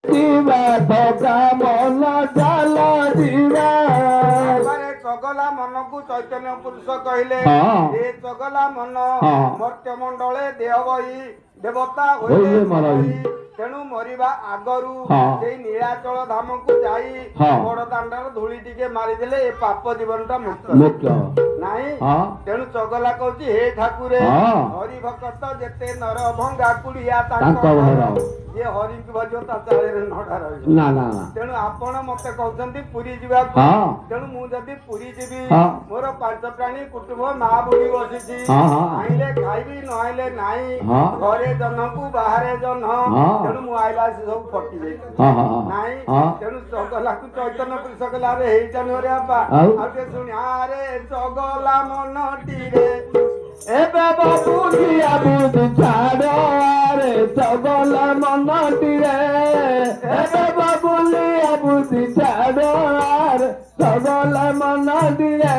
ଯିବା ଧକା ମନ ଚାଲ ଯିବା। ଚଗଲା ମନକୁ ଚୈତନ୍ୟ ପୁରୁଷ କହିଲେ ଏ ଚଗଲା ମନ ମର୍ତ୍ତ୍ୟ ମଣ୍ଡଳେ ଦେହ ବହି ଦେବତା ହୋଇଲେ ତେଣୁ ମରିବା ଆଗରୁ ସେଇ ନୀଳାଚଳ ଧାମକୁ ଯାଇ ବଡ ଦାଣ୍ଡର ଧୂଳି ଟିକେ ମାରିଦେଲେ ଏ ପାପ ଜୀବନଟା ମୁକ୍ତ ନାହିଁ। ତେଣୁ ଚଗଲା କହୁଛି ହେ ଠାକୁରେ ହରି ଭକ୍ତ ଯେତେ ନର ଭଙ୍ଗା କୁଡିଆ ତାଙ୍କ ଯିଏ ହରିଙ୍କୁ ଭଜିବ ତା ଚାଳରେ ନଡା ରହିବ। ତେଣୁ ଆପଣ ମତେ କହୁଛନ୍ତି ପୁରୀ ଯିବାକୁ। ତେଣୁ ମୁଁ ଯଦି ପୁରୀ ଯିବି ମୋର 5 ପ୍ରାଣୀ କୁଟୁମ୍ବ ମା ବୁଢୀ ବସିଛି ଆଇଲେ ଖାଇବି ନ ଆଇଲେ ନାହିଁ ଘରେ ଜହ୍ନକୁ ବାହାରେ ଜହ୍ନ। ତେଣୁ ମୁଁ ଆଇଲା ସେ ସବୁ ଫଟି ଯାଇଛି ନାଇଁ। ତେଣୁ ଚଗଲାକୁ ଚୈତନ୍ୟ ପୁରୁଷ କହିଲା ଆରେ ହେଇଚାନି ରେ ବାପା ଆଉ ଟିକେ ଶୁଣି ଆରେ ଚଗଲା ମନଟିରେ ଏବେ ବୁଝିଆ ବୁଝି ଛାଡ଼ ରେ ଚଗଲା ମନଟିରେ ଏବେ ବୁଲିଆ ବୁଝି ଛାଡ଼ ରେ ଚଗଲା ମନଟିରେ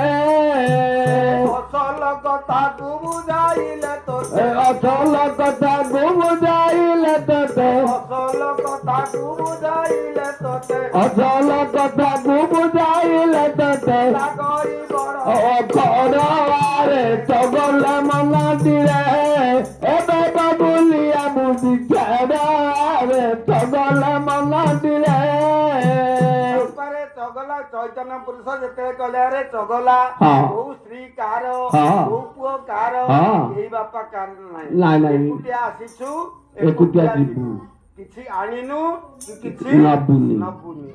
ଅସଲ କଥାକୁ ବୁଝାଇଲେ ତୋତେ ଅସଲ କଥାକୁ ବୁଝାଇଲେ ତୋତେ ଅସଲ କଥାକୁ ବୁଝାଇଲେ ତୋତେ ଅସଲ କଥାକୁ ବୁଝାଇଲେ ତୋତେ ଲାଗଇ ବଡ ରେ ଚଗଲା ମନଟିରେ ଏବେ ବୁଲିଆ ବୁଝି ଛାଡ଼ ରେ ଚଗଲା ମନଟିରେ। ଚଗଲା ଚୈତନ୍ୟ ପୁରୁଷ ଯେତେବେଳେ କହିଲେ ରେ ଚଗଲା କୋଉ ସ୍ତ୍ରୀ କାହାର କୋଉ ପୁଅ କାହାର ଏଇ ବାପା କାହାର ନାହିଁ ଏକୁଟିଆ ଆସିଛୁ ଏକୁଟିଆ ଯିବୁ କିଛି ଆଣିନୁ କିଛି ନବୁନି।